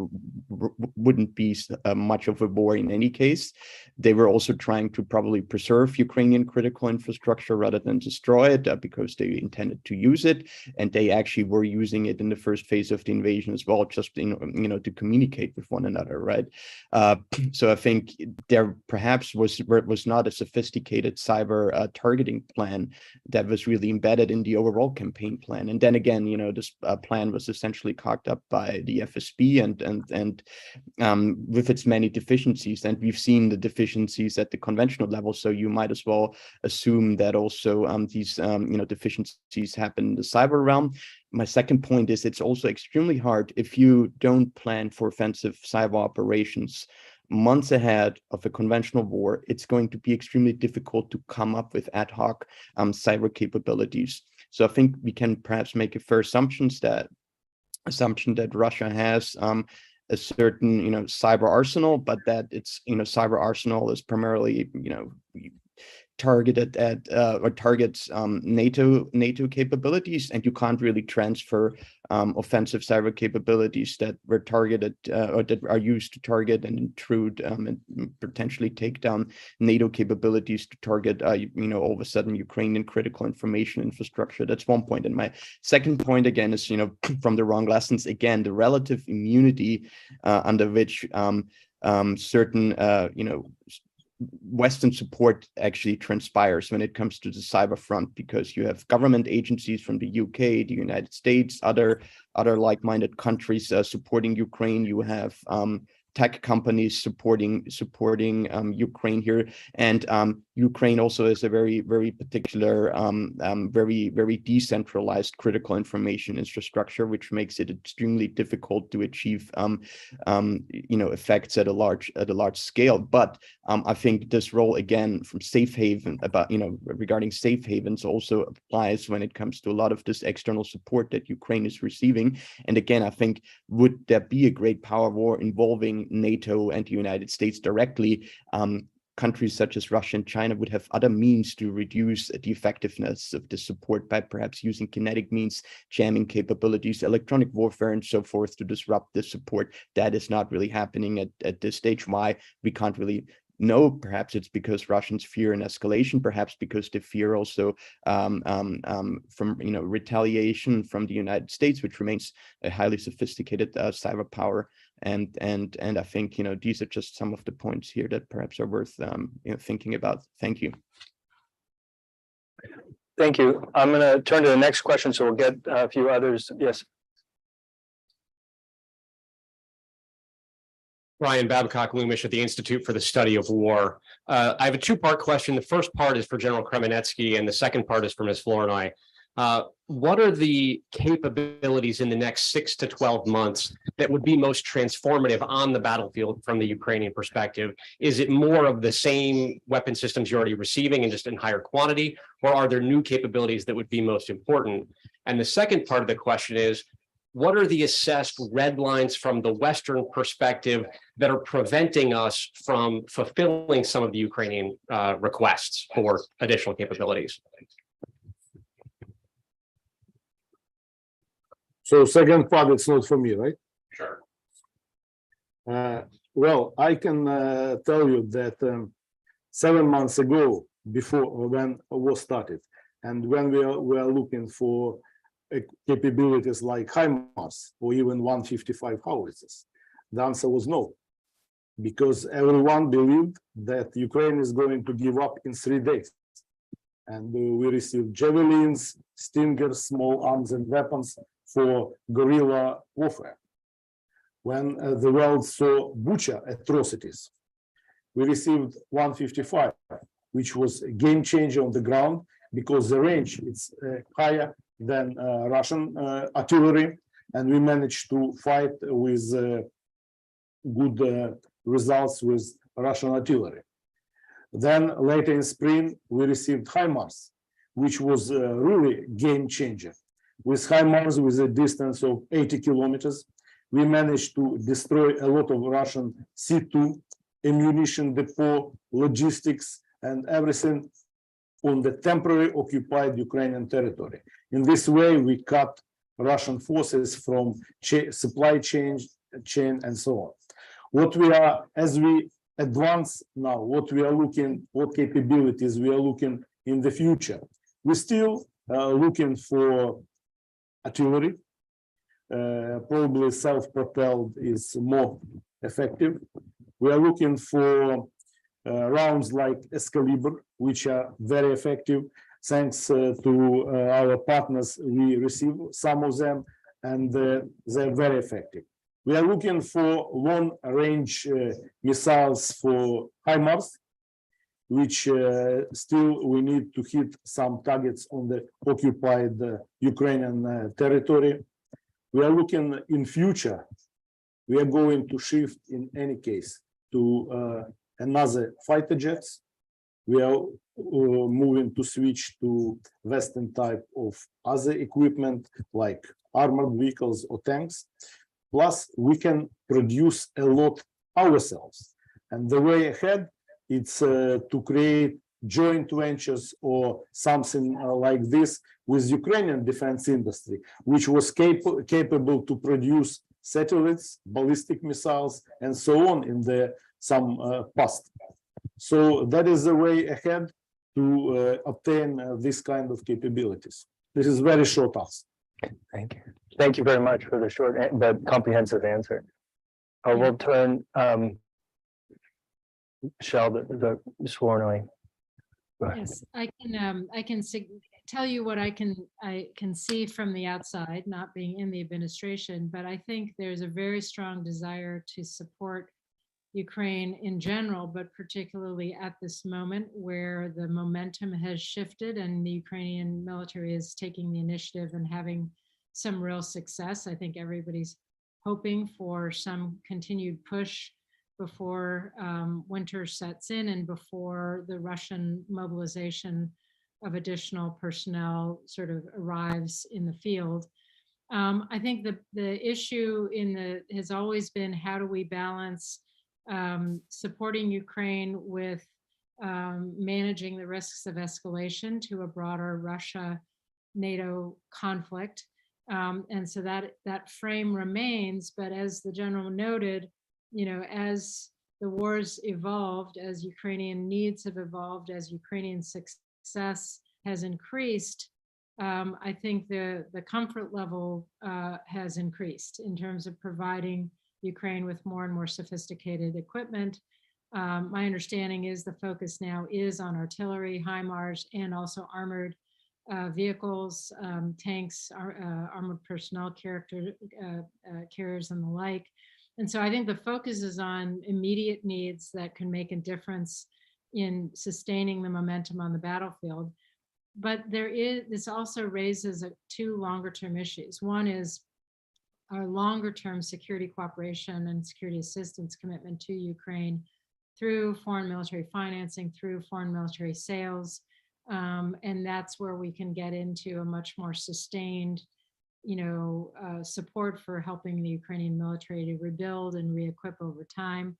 wouldn't be much of a war in any case. They were also trying to probably preserve Ukrainian critical infrastructure rather than destroy it, because they intended to use it, and they actually actually were using it in the first phase of the invasion as well, just to communicate with one another, right? So I think there perhaps was not a sophisticated cyber targeting plan that was really embedded in the overall campaign plan. And then again, this plan was essentially cocked up by the FSB and with its many deficiencies, and we've seen the deficiencies at the conventional level. So you might as well assume that also these deficiencies happen in the cyber realm. My second point is it's also extremely hard if you don't plan for offensive cyber operations months ahead of a conventional war. It's going to be extremely difficult to come up with ad hoc cyber capabilities. So I think we can perhaps make a fair assumption that Russia has a certain cyber arsenal, but that its cyber arsenal is primarily targeted at or targets NATO capabilities, and you can't really transfer offensive cyber capabilities that were targeted or that are used to target and intrude and potentially take down NATO capabilities to target all of a sudden Ukrainian critical information infrastructure. That's one point. And my second point again is from the wrong lessons, again, the relative immunity under which certain Western support actually transpires when it comes to the cyber front, because you have government agencies from the UK, the United States, other like-minded countries supporting Ukraine. You have tech companies supporting Ukraine here, and Ukraine also is a very, very particular, very, very decentralized critical information infrastructure, which makes it extremely difficult to achieve, effects at a large scale. But I think this role again from safe haven regarding safe havens also applies when it comes to a lot of this external support that Ukraine is receiving. And again, I think would there be a great power war involving NATO and the United States directly, countries such as Russia and China would have other means to reduce the effectiveness of the support by perhaps using kinetic means, jamming capabilities, electronic warfare, and so forth to disrupt the support. That is not really happening at this stage. Why? We can't really know. Perhaps it's because Russians fear an escalation, perhaps because they fear also from retaliation from the United States, which remains a highly sophisticated cyber power. And I think these are just some of the points here that perhaps are worth thinking about. Thank you. Thank you. I'm going to turn to the next question, so we'll get a few others. Yes. Ryan Babcock Loomish at the Institute for the Study of War. I have a two-part question. The first part is for General Kremenetsky, and the second part is for Ms. Flournoy. What are the capabilities in the next 6 to 12 months that would be most transformative on the battlefield from the Ukrainian perspective? Is it more of the same weapon systems you're already receiving and just in higher quantity, or are there new capabilities that would be most important? And the second part of the question is, what are the assessed red lines from the Western perspective that are preventing us from fulfilling some of the Ukrainian requests for additional capabilities? So second part, it's not for me, right? Sure. Well, I can tell you that 7 months ago, before when war started, and when we are looking for capabilities like HIMARS or even 155 howitzers, the answer was no, because everyone believed that Ukraine is going to give up in 3 days. And we received javelins, stingers, small arms and weapons for guerrilla warfare. When the world saw Bucha atrocities, we received 155, which was a game changer on the ground because the range is higher than Russian artillery, and we managed to fight with good results with Russian artillery. Then later in spring, we received HIMARS, which was really game changer. With HIMARS, with a distance of 80 kilometers, we managed to destroy a lot of Russian C2, ammunition depot, logistics, and everything on the temporary occupied Ukrainian territory. In this way, we cut Russian forces from supply chain and so on. What we are, as we advance now, what we are looking, what capabilities we are looking in the future, we're still looking for artillery. Probably self-propelled is more effective. We are looking for rounds like Excalibur, which are very effective. Thanks to our partners, we receive some of them, and they're very effective. We are looking for long-range missiles for HIMARS, which still we need to hit some targets on the occupied Ukrainian territory. We are looking in future. We are going to shift in any case to another fighter jets. We are moving to switch to Western type of other equipment like armored vehicles or tanks. Plus, we can produce a lot ourselves. And the way ahead, it's to create joint ventures or something like this with Ukrainian defense industry, which was capable to produce satellites, ballistic missiles, and so on in the some past. So that is the way ahead to obtain this kind of capabilities. This is very short answer. Thank you. Thank you very much for the short but comprehensive answer. I will turn Michelle, Ms. Flournoy. Yes, I can tell you what I can see from the outside, not being in the administration, but I think there's a very strong desire to support Ukraine in general, but particularly at this moment where the momentum has shifted and the Ukrainian military is taking the initiative and having some real success. I think everybody's hoping for some continued push before winter sets in and before the Russian mobilization of additional personnel sort of arrives in the field. I think the issue has always been, how do we balance supporting Ukraine with managing the risks of escalation to a broader Russia-NATO conflict. And so that frame remains, but as the general noted, as the wars evolved, as Ukrainian needs have evolved, as Ukrainian success has increased, I think the comfort level has increased in terms of providing Ukraine with more and more sophisticated equipment. My understanding is the focus now is on artillery, HIMARS, and also armored vehicles, tanks, armored personnel carriers and the like. And so I think the focus is on immediate needs that can make a difference in sustaining the momentum on the battlefield. But this also raises two longer term issues. One is our longer term security cooperation and security assistance commitment to Ukraine through foreign military financing, through foreign military sales. And that's where we can get into a much more sustained support for helping the Ukrainian military to rebuild and re-equip over time.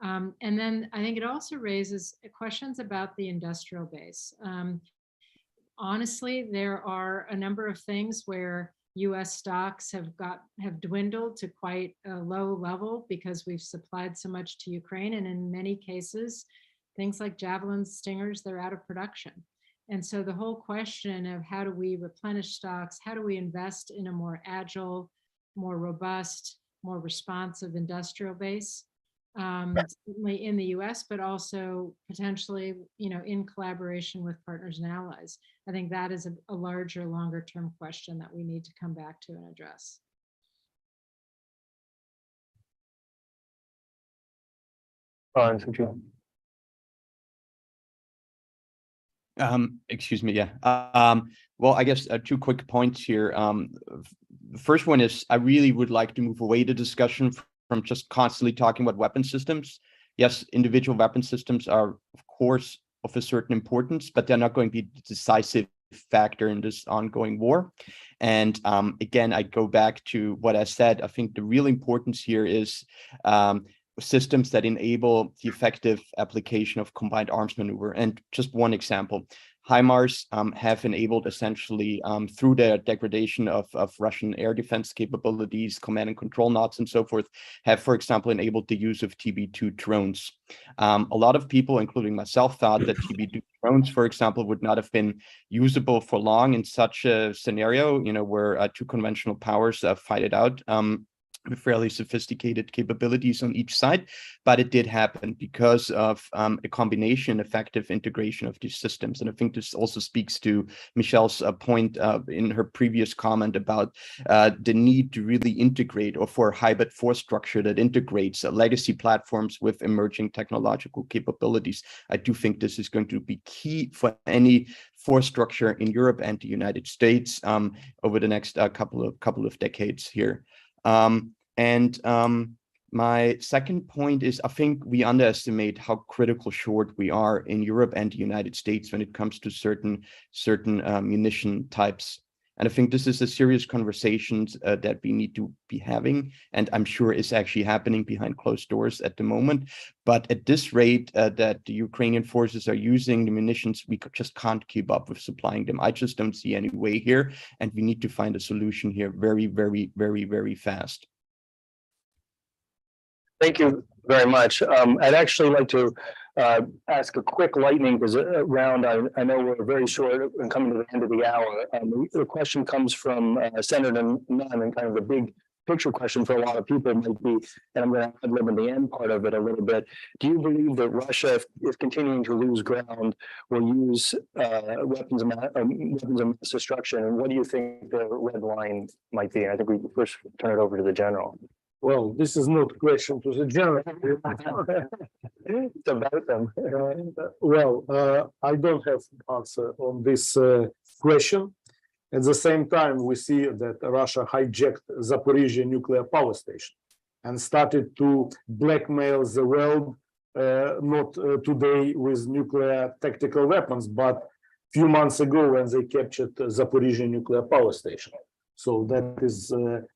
And then I think it also raises questions about the industrial base. Honestly, there are a number of things where US stocks have dwindled to quite a low level because we've supplied so much to Ukraine. And in many cases, things like Javelin, Stingers, they're out of production. And so the whole question of how do we replenish stocks, how do we invest in a more agile, more robust, more responsive industrial base, certainly in the US, but also potentially, in collaboration with partners and allies. I think that is a larger, longer term question that we need to come back to and address. Excuse me. Yeah. Well, I guess 2 quick points here. The first one is I really would like to move away the discussion from just constantly talking about weapon systems. Yes, individual weapon systems are, of course, of a certain importance, but they're not going to be the decisive factor in this ongoing war. And again, I go back to what I said. I think the real importance here is systems that enable the effective application of combined arms maneuver. And just one example, HIMARS have enabled essentially through the degradation of Russian air defense capabilities, command and control knots and so forth, have, for example, enabled the use of TB2 drones. A lot of people, including myself, thought that TB2 drones, for example, would not have been usable for long in such a scenario, where two conventional powers fight it out. With fairly sophisticated capabilities on each side, but it did happen because of a combination, effective integration of these systems. And I think this also speaks to Michelle's point in her previous comment about the need to really integrate, or for a hybrid force structure that integrates legacy platforms with emerging technological capabilities. I do think this is going to be key for any force structure in Europe and the United States over the next couple of decades here. My second point is, I think we underestimate how critical short we are in Europe and the United States when it comes to certain munition types. And I think this is a serious conversation that we need to be having, and I'm sure is actually happening behind closed doors at the moment. But at this rate that the Ukrainian forces are using the munitions, we just can't keep up with supplying them. I just don't see any way here, and we need to find a solution here very, very, very, very fast. Thank you very much. I'd actually like to ask a quick lightning round. I know we're very short and coming to the end of the hour. The question comes from Senator Nunn, and kind of the big picture question for a lot of people might be, and I'm going to ad lib in the end part of it a little bit. Do you believe that Russia, if continuing to lose ground, will use weapons of mass destruction? And what do you think the red line might be? I think we first turn it over to the general. Well, this is not a question to the general. It's about them. I don't have answer on this question. At the same time, we see that Russia hijacked Zaporizhzhia nuclear power station and started to blackmail the world, not today with nuclear tactical weapons, but few months ago when they captured Zaporizhzhia nuclear power station. So that is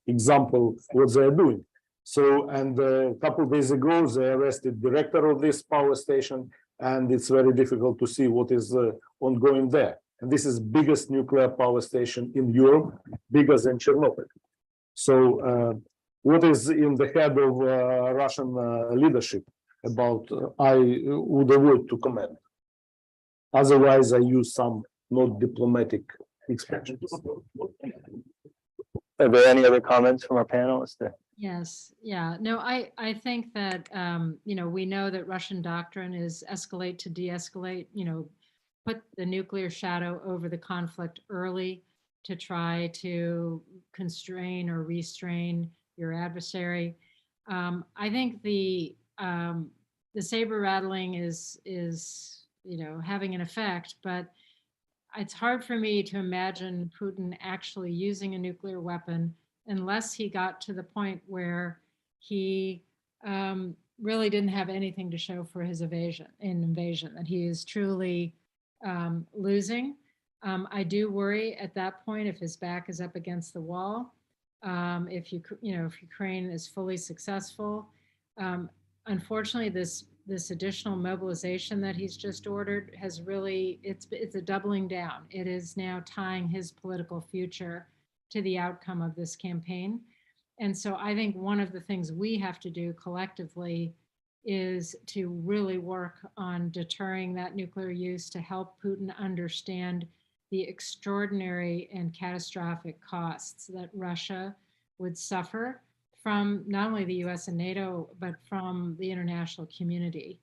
example what they are doing. So, and a couple of days ago, they arrested director of this power station, and it's very difficult to see what is ongoing there. And this is biggest nuclear power station in Europe, bigger than Chernobyl. So, what is in the head of Russian leadership about? I would avoid to comment. Otherwise, I use some not diplomatic expressions. Are there any other comments from our panelists there? Yes, yeah, no, I think that, we know that Russian doctrine is escalate to de-escalate, put the nuclear shadow over the conflict early to try to constrain or restrain your adversary. I think the saber rattling is having an effect, but it's hard for me to imagine Putin actually using a nuclear weapon unless he got to the point where he really didn't have anything to show for his invasion, that he is truly losing. I do worry at that point if his back is up against the wall, if Ukraine is fully successful. Unfortunately, this additional mobilization that he's just ordered has really, it's a doubling down. It is now tying his political future to the outcome of this campaign. And so I think one of the things we have to do collectively is to really work on deterring that nuclear use, to help Putin understand the extraordinary and catastrophic costs that Russia would suffer from not only the US and NATO, but from the international community.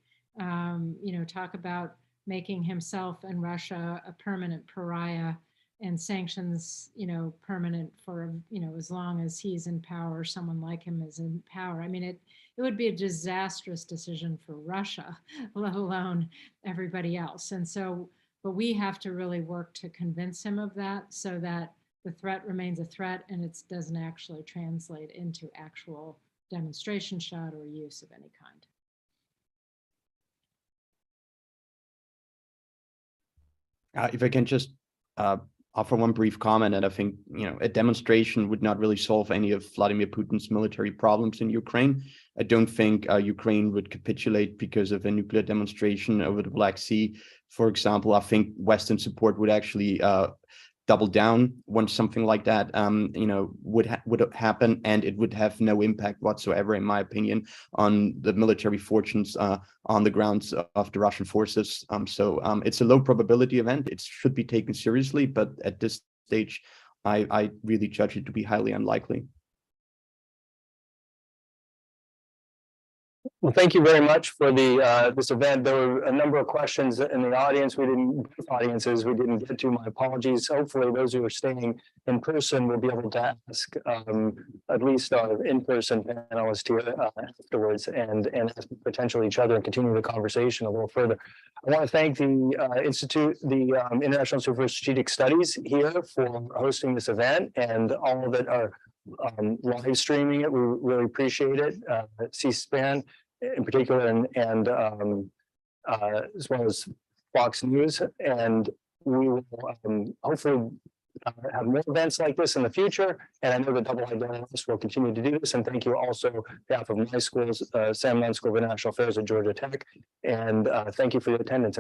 Talk about making himself and Russia a permanent pariah, and sanctions, permanent for, as long as he's in power, someone like him is in power. I mean, it would be a disastrous decision for Russia, let alone everybody else. And so, but we have to really work to convince him of that so that the threat remains a threat and it doesn't actually translate into actual demonstration shot or use of any kind. If I can just offer one brief comment, and I think, a demonstration would not really solve any of Vladimir Putin's military problems in Ukraine. I don't think Ukraine would capitulate because of a nuclear demonstration over the Black Sea. For example, I think Western support would actually double down once something like that, would happen, and it would have no impact whatsoever, in my opinion, on the military fortunes on the grounds of the Russian forces. So it's a low probability event. It should be taken seriously, but at this stage, I really judge it to be highly unlikely. Well, thank you very much for the this event. There were a number of questions in the audience. We didn't get to. My apologies. Hopefully, those who are staying in person will be able to ask at least our in-person panelists here afterwards, and ask potentially each other and continue the conversation a little further. I want to thank the Institute, the International Institute for Strategic Studies here for hosting this event, and all that are live streaming it. We really appreciate it. C-SPAN in particular, and as well as Fox News, and we will hopefully have more events like this in the future. And I know the Double Identity will continue to do this. And thank you also on behalf of my schools, Sam Nunn School of International Affairs at Georgia Tech, and thank you for your attendance.